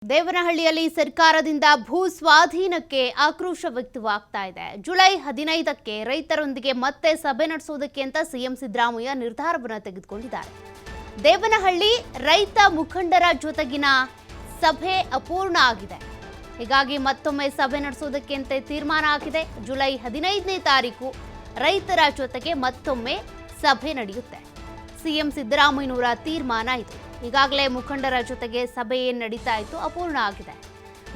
ದೇವನಹಳ್ಳಿಯಲ್ಲಿ ಸರ್ಕಾರದಿಂದ ಭೂ ಸ್ವಾಧೀನಕ್ಕೆ ಆಕ್ರೋಶ ವ್ಯಕ್ತವಾಗ್ತಾ ಇದೆ. ಜುಲೈ 15ಕ್ಕೆ ರೈತರೊಂದಿಗೆ ಮತ್ತೆ ಸಭೆ ನಡೆಸುವುದಕ್ಕೆ ಅಂತ ಸಿಎಂ ಸಿದ್ದರಾಮಯ್ಯ ನಿರ್ಧಾರವನ್ನು ತೆಗೆದುಕೊಂಡಿದ್ದಾರೆ. ದೇವನಹಳ್ಳಿ ರೈತ ಮುಖಂಡರ ಜೊತೆಗಿನ ಸಭೆ ಅಪೂರ್ಣ ಆಗಿದೆ. ಹೀಗಾಗಿ ಮತ್ತೊಮ್ಮೆ ಸಭೆ ನಡೆಸುವುದಕ್ಕೆ ಅಂತ ತೀರ್ಮಾನ ಆಗಿದೆ. ಜುಲೈ 15ನೇ ತಾರೀಕು ರೈತರ ಜೊತೆಗೆ ಮತ್ತೊಮ್ಮೆ ಸಭೆ ನಡೆಯುತ್ತೆ. ಸಿಎಂ ಸಿದ್ದರಾಮಯ್ಯನವರ ತೀರ್ಮಾನ ಇದು. ಈಗಾಗಲೇ ಮುಖಂಡರ ಜೊತೆಗೆ ಸಭೆ ಏನು ನಡೀತಾ ಇತ್ತು ಅಪೂರ್ಣ ಆಗಿದೆ.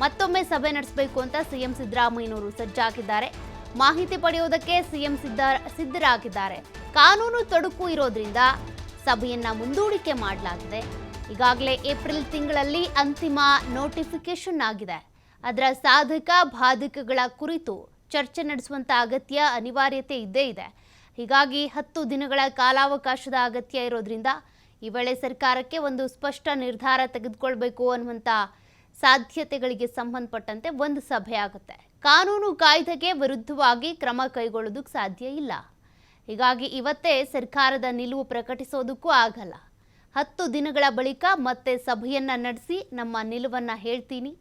ಮತ್ತೊಮ್ಮೆ ಸಭೆ ನಡೆಸಬೇಕು ಅಂತ ಸಿಎಂ ಸಿದ್ದರಾಮಯ್ಯನವರು ಸಜ್ಜಾಗಿದ್ದಾರೆ. ಮಾಹಿತಿ ಪಡೆಯೋದಕ್ಕೆ ಸಿಎಂ ಸಿದ್ಧರಾಗಿದ್ದಾರೆ. ಕಾನೂನು ತೊಡಕು ಇರೋದ್ರಿಂದ ಸಭೆಯನ್ನ ಮುಂದೂಡಿಕೆ ಮಾಡಲಾಗಿದೆ. ಈಗಾಗಲೇ ಏಪ್ರಿಲ್ ತಿಂಗಳಲ್ಲಿ ಅಂತಿಮ ನೋಟಿಫಿಕೇಶನ್ ಆಗಿದೆ. ಅದರ ಸಾಧಕ ಬಾಧಕಗಳ ಕುರಿತು ಚರ್ಚೆ ನಡೆಸುವಂತ ಅಗತ್ಯ ಅನಿವಾರ್ಯತೆ ಇದ್ದೇ ಇದೆ. ಹೀಗಾಗಿ 10 ದಿನಗಳ ಕಾಲಾವಕಾಶದ ಅಗತ್ಯ ಇರೋದ್ರಿಂದ ಈ ವೇಳೆ ಸರ್ಕಾರಕ್ಕೆ ಒಂದು ಸ್ಪಷ್ಟ ನಿರ್ಧಾರ ತೆಗೆದುಕೊಳ್ಬೇಕು ಅನ್ನುವಂಥ ಸಾಧ್ಯತೆಗಳಿಗೆ ಸಂಬಂಧಪಟ್ಟಂತೆ ಒಂದು ಸಭೆ ಆಗುತ್ತೆ. ಕಾನೂನು ಕಾಯ್ದೆಗೆ ವಿರುದ್ಧವಾಗಿ ಕ್ರಮ ಕೈಗೊಳ್ಳೋದಕ್ಕೆ ಸಾಧ್ಯ ಇಲ್ಲ. ಹೀಗಾಗಿ ಇವತ್ತೇ ಸರ್ಕಾರದ ನಿಲುವು ಪ್ರಕಟಿಸೋದಕ್ಕೂ ಆಗಲ್ಲ. 10 ದಿನಗಳ ಬಳಿಕ ಮತ್ತೆ ಸಭೆಯನ್ನ ನಡೆಸಿ ನಮ್ಮ ನಿಲುವನ್ನು ಹೇಳ್ತೀನಿ.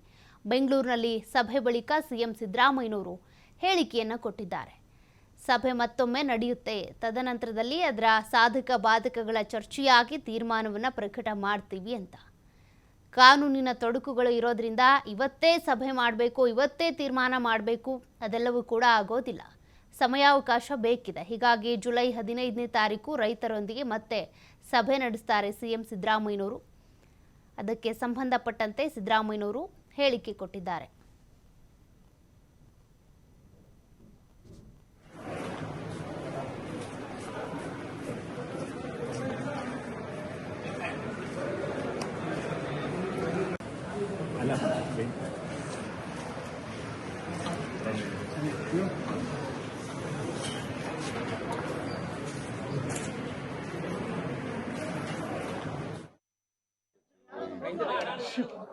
ಬೆಂಗಳೂರಿನಲ್ಲಿ ಸಭೆ ಬಳಿಕ ಸಿಎಂ ಸಿದ್ದರಾಮಯ್ಯನವರು ಹೇಳಿಕೆಯನ್ನು ಕೊಟ್ಟಿದ್ದಾರೆ. ಸಭೆ ಮತ್ತೊಮ್ಮೆ ನಡೆಯುತ್ತೆ. ತದನಂತರದಲ್ಲಿ ಅದರ ಸಾಧಕ ಬಾಧಕಗಳ ಚರ್ಚೆಯಾಗಿ ತೀರ್ಮಾನವನ್ನು ಪ್ರಕಟ ಮಾಡ್ತೀವಿ ಅಂತ. ಕಾನೂನಿನ ತೊಡಕುಗಳು ಇರೋದ್ರಿಂದ ಇವತ್ತೇ ಸಭೆ ಮಾಡಬೇಕು, ಇವತ್ತೇ ತೀರ್ಮಾನ ಮಾಡಬೇಕು, ಅದೆಲ್ಲವೂ ಕೂಡ ಆಗೋದಿಲ್ಲ. ಸಮಯಾವಕಾಶ ಬೇಕಿದೆ. ಹೀಗಾಗಿ ಜುಲೈ 15ನೇ ತಾರೀಕು ರೈತರೊಂದಿಗೆ ಮತ್ತೆ ಸಭೆ ನಡೆಸ್ತಾರೆ ಸಿಎಂ ಸಿದ್ದರಾಮಯ್ಯನವರು. ಅದಕ್ಕೆ ಸಂಬಂಧಪಟ್ಟಂತೆ ಸಿದ್ದರಾಮಯ್ಯನವರು ಹೇಳಿಕೆ ಕೊಟ್ಟಿದ್ದಾರೆ.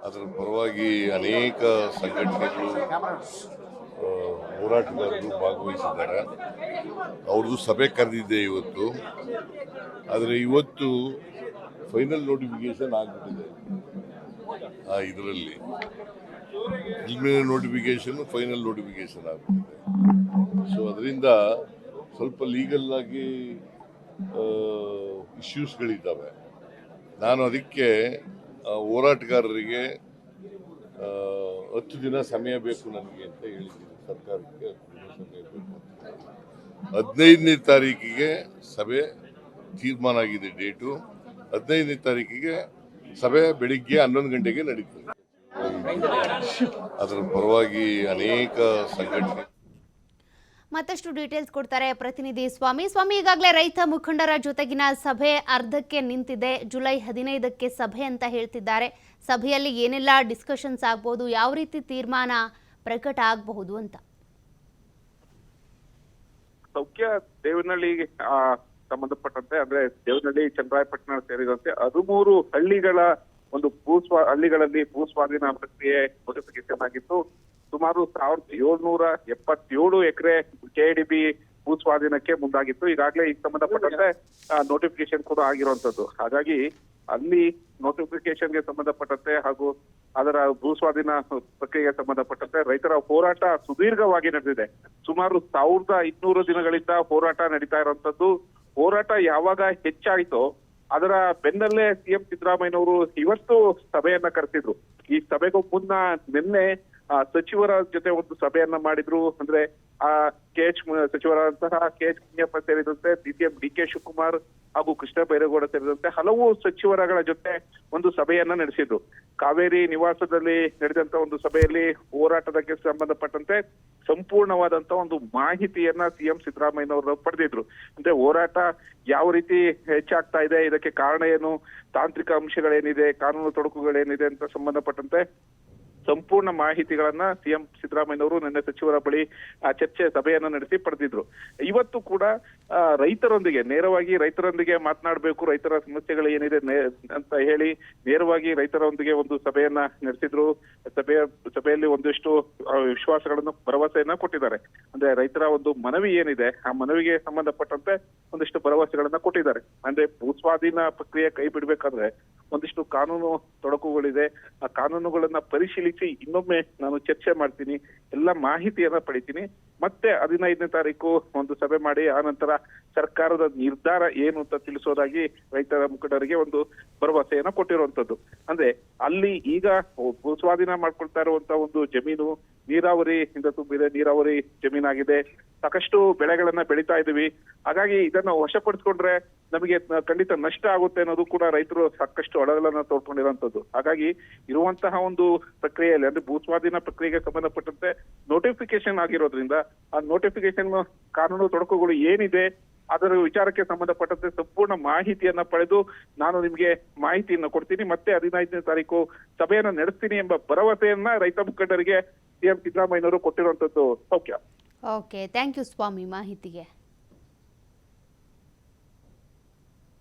ಅದರ ಪರವಾಗಿ ಅನೇಕ ಸಂಘಟನೆಗಳು ಹೋರಾಟಗಾರರು ಭಾಗವಹಿಸಿದ್ದಾರೆ. ಅವ್ರದ್ದು ಸಭೆ ಕರೆದಿದ್ದೆ ಇವತ್ತು. ಆದರೆ ಇವತ್ತು ಫೈನಲ್ ನೋಟಿಫಿಕೇಶನ್ ಆಗಿಬಿಟ್ಟಿದೆ. ಇದರಲ್ಲಿ ಪ್ರಿಲಿಮಿನರಿ ನೋಟಿಫಿಕೇಶನ್ ಫೈನಲ್ ನೋಟಿಫಿಕೇಶನ್ ಆಗಿಬಿಟ್ಟಿದೆ. ಸೊ ಅದರಿಂದ ಸ್ವಲ್ಪ ಲೀಗಲ್ ಆಗಿ ಇಶ್ಯೂಸ್ಗಳಿದ್ದಾವೆ. ನಾನು ಅದಕ್ಕೆ ಹೋರಾಟಗಾರರಿಗೆ 10 ದಿನ ಸಮಯ ಬೇಕು ನನಗೆ ಅಂತ ಹೇಳಿದ್ದೀನಿ. ಸರ್ಕಾರಕ್ಕೆ 10 ದಿನ ಸಮಯ ಬೇಕು. 15ನೇ ತಾರೀಕಿಗೆ ಸಭೆ ತೀರ್ಮಾನ ಆಗಿದೆ. ಡೇಟು 15ನೇ ತಾರೀಕಿಗೆ ಸಭೆ ಬೆಳಿಗ್ಗೆ 11 ಗಂಟೆಗೆ ನಡೀತದೆ. ಅದರ ಪರವಾಗಿ ಅನೇಕ ಸಂಘಟನೆ ಮತ್ತಷ್ಟು ಡೀಟೇಲ್ಸ್ ಕೊಡ್ತಾರೆ ಪ್ರತಿನಿಧಿ ಸ್ವಾಮಿ. ಈಗಾಗಲೇ ರೈತ ಮುಖಂಡರ ಜೊತೆಗಿನ ಸಭೆ ಅರ್ಧಕ್ಕೆ ನಿಂತಿದೆ. ಜುಲೈ 15ಕ್ಕೆ ಸಭೆ ಅಂತ ಹೇಳ್ತಿದ್ದಾರೆ. ಸಭೆಯಲ್ಲಿ ಏನೆಲ್ಲ ಡಿಸ್ಕಷನ್ಸ್ ಆಗ್ಬಹುದು, ಯಾವ ರೀತಿ ತೀರ್ಮಾನ ಪ್ರಕಟ ಆಗಬಹುದು ಅಂತ? ಸೌಖ್ಯ ದೇವನಹಳ್ಳಿಗೆ ಸಂಬಂಧಪಟ್ಟಂತೆ ಅಂದ್ರೆ ದೇವನಹಳ್ಳಿ ಚನ್ನರಾಯಪಟ್ಟಣ ಸೇರಿದಂತೆ 13 ಹಳ್ಳಿಗಳ ಒಂದು ಹಳ್ಳಿಗಳಲ್ಲಿ ಭೂ ಸ್ವಾಧೀನ ಪ್ರಕ್ರಿಯೆ ನೋಟಿಫಿಕೇಶನ್ ಆಗಿತ್ತು. ಸುಮಾರು 1777 ಎಕರೆ ಕೆಡಿಬಿ ಭೂ ಸ್ವಾಧೀನಕ್ಕೆ ಮುಂದಾಗಿತ್ತು. ಈಗಾಗಲೇ ಈ ಸಂಬಂಧಪಟ್ಟಂತೆ ನೋಟಿಫಿಕೇಶನ್ ಕೂಡ ಆಗಿರುವಂತದ್ದು. ಹಾಗಾಗಿ ಅಲ್ಲಿ ನೋಟಿಫಿಕೇಶನ್ಗೆ ಸಂಬಂಧಪಟ್ಟಂತೆ ಹಾಗೂ ಅದರ ಭೂ ಸ್ವಾಧೀನ ಪ್ರಕ್ರಿಯೆಗೆ ಸಂಬಂಧಪಟ್ಟಂತೆ ರೈತರ ಹೋರಾಟ ಸುದೀರ್ಘವಾಗಿ ನಡೆದಿದೆ. ಸುಮಾರು 1200 ದಿನಗಳಿಂದ ಹೋರಾಟ ನಡೀತಾ ಇರುವಂತದ್ದು. ಹೋರಾಟ ಯಾವಾಗ ಹೆಚ್ಚಾಯಿತೋ ಅದರ ಬೆನ್ನಲ್ಲೇ ಸಿಎಂ ಸಿದ್ದರಾಮಯ್ಯನವರು ಇವತ್ತು ಸಭೆಯನ್ನ ಕರೆಸಿದ್ರು. ಈ ಸಭೆಗೂ ಮುನ್ನ ನಿನ್ನೆ ಸಚಿವರ ಜೊತೆ ಒಂದು ಸಭೆಯನ್ನ ಮಾಡಿದ್ರು. ಅಂದ್ರೆ ಸಚಿವರಾದಂತಹ KH ಮುನಿಯಪ್ಪ ಸೇರಿದಂತೆ DCM DK ಶಿವಕುಮಾರ್ ಹಾಗೂ ಕೃಷ್ಣ ಬೈರೇಗೌಡ ಸೇರಿದಂತೆ ಹಲವು ಸಚಿವರಗಳ ಜೊತೆ ಒಂದು ಸಭೆಯನ್ನ ನಡೆಸಿದ್ರು. ಕಾವೇರಿ ನಿವಾಸದಲ್ಲಿ ನಡೆದಂತ ಒಂದು ಸಭೆಯಲ್ಲಿ ಹೋರಾಟಕ್ಕೆ ಸಂಬಂಧಪಟ್ಟಂತೆ ಸಂಪೂರ್ಣವಾದಂತ ಒಂದು ಮಾಹಿತಿಯನ್ನ ಸಿಎಂ ಸಿದ್ದರಾಮಯ್ಯನವರು ಪಡೆದಿದ್ರು. ಅಂದ್ರೆ ಹೋರಾಟ ಯಾವ ರೀತಿ ಹೆಚ್ಚಾಗ್ತಾ ಇದೆ, ಇದಕ್ಕೆ ಕಾರಣ ಏನು, ತಾಂತ್ರಿಕ ಅಂಶಗಳೇನಿದೆ, ಕಾನೂನು ತೊಡಕುಗಳೇನಿದೆ ಅಂತ ಸಂಬಂಧಪಟ್ಟಂತೆ ಸಂಪೂರ್ಣ ಮಾಹಿತಿಗಳನ್ನ ಸಿಎಂ ಸಿದ್ದರಾಮಯ್ಯನವರು ನಿನ್ನೆ ಸಚಿವರ ಬಳಿ ಚರ್ಚೆ ಸಭೆಯನ್ನ ನಡೆಸಿ ಪಡೆದಿದ್ರು. ಇವತ್ತು ಕೂಡ ನೇರವಾಗಿ ರೈತರೊಂದಿಗೆ ಮಾತನಾಡಬೇಕು, ರೈತರ ಸಮಸ್ಯೆಗಳು ಏನಿದೆ ಅಂತ ಹೇಳಿ ನೇರವಾಗಿ ರೈತರೊಂದಿಗೆ ಒಂದು ಸಭೆಯನ್ನ ನಡೆಸಿದ್ರು. ಸಭೆಯಲ್ಲಿ ಒಂದಿಷ್ಟು ವಿಶ್ವಾಸಗಳನ್ನು ಭರವಸೆಯನ್ನ ಕೊಟ್ಟಿದ್ದಾರೆ. ಅಂದ್ರೆ ರೈತರ ಒಂದು ಮನವಿ ಏನಿದೆ ಆ ಮನವಿಗೆ ಸಂಬಂಧಪಟ್ಟಂತೆ ಒಂದಿಷ್ಟು ಭರವಸೆಗಳನ್ನ ಕೊಟ್ಟಿದ್ದಾರೆ. ಅಂದ್ರೆ ಭೂಸ್ವಾಧೀನ ಪ್ರಕ್ರಿಯೆ ಕೈ ಬಿಡ್ಬೇಕಾದ್ರೆ ಒಂದಿಷ್ಟು ಕಾನೂನು ತೊಡಕುಗಳಿದೆ. ಆ ಕಾನೂನುಗಳನ್ನ ಪರಿಶೀಲಿಸಿ ಇನ್ನೊಮ್ಮೆ ನಾನು ಚರ್ಚೆ ಮಾಡ್ತೀನಿ, ಎಲ್ಲ ಮಾಹಿತಿಯನ್ನ ಪಡಿತೀನಿ. ಮತ್ತೆ 15ನೇ ತಾರೀಕು ಒಂದು ಸಭೆ ಮಾಡಿ ಆ ನಂತರ ಸರ್ಕಾರದ ನಿರ್ಧಾರ ಏನು ಅಂತ ತಿಳಿಸೋದಾಗಿ ರೈತರ ಮುಖಂಡರಿಗೆ ಒಂದು ಭರವಸೆಯನ್ನ ಕೊಟ್ಟಿರುವಂತದ್ದು. ಅಂದ್ರೆ ಅಲ್ಲಿ ಈಗ ಭೂಸ್ವಾಧೀನ ಮಾಡ್ಕೊಳ್ತಾ ಇರುವಂತ ಒಂದು ಜಮೀನು ನೀರಾವರಿಯಿಂದ ತುಂಬಿದೆ, ನೀರಾವರಿ ಜಮೀನಾಗಿದೆ. ಸಾಕಷ್ಟು ಬೆಳೆಗಳನ್ನ ಬೆಳೀತಾ ಇದೀವಿ. ಹಾಗಾಗಿ ಇದನ್ನ ವಶಪಡಿಸ್ಕೊಂಡ್ರೆ ನಮಗೆ ಖಂಡಿತ ನಷ್ಟ ಆಗುತ್ತೆ ಅನ್ನೋದು ಕೂಡ ರೈತರು ಸಾಕಷ್ಟು ಅಳಲನ್ನ ತೋಡ್ಕೊಂಡಿರುವಂತದ್ದು. ಹಾಗಾಗಿ ಇರುವಂತಹ ಒಂದು ಪ್ರಕ್ರಿಯೆಯಲ್ಲಿ ಅಂದ್ರೆ ಭೂಸ್ವಾಧೀನ ಪ್ರಕ್ರಿಯೆಗೆ ಸಂಬಂಧಪಟ್ಟಂತೆ ನೋಟಿಫಿಕೇಶನ್ ಆಗಿರೋದ್ರಿಂದ ಆ ನೋಟಿಫಿಕೇಶನ್ ಕಾನೂನು ತೊಡಕುಗಳು ಏನಿದೆ ಅದರ ವಿಚಾರಕ್ಕೆ ಸಂಬಂಧಪಟ್ಟಂತೆ ಸಂಪೂರ್ಣ ಮಾಹಿತಿಯನ್ನ ಪಡೆದು ನಾನು ನಿಮ್ಗೆ ಮಾಹಿತಿಯನ್ನ ಕೊಡ್ತೀನಿ. ಮತ್ತೆ 15ನೇ ತಾರೀಕು ಸಭೆಯನ್ನ ನಡೆಸ್ತೀನಿ ಎಂಬ ಭರವಸೆಯನ್ನ ರೈತ ಮುಖಂಡರಿಗೆ ಸಿಎಂ ಸಿದ್ದರಾಮಯ್ಯನವರು ಕೊಟ್ಟಿರುವಂತದ್ದು. ಸೌಖ್ಯ. ಓಕೆ, ಥ್ಯಾಂಕ್ ಯು ಸ್ವಾಮಿ ಮಾಹಿತಿಗೆ.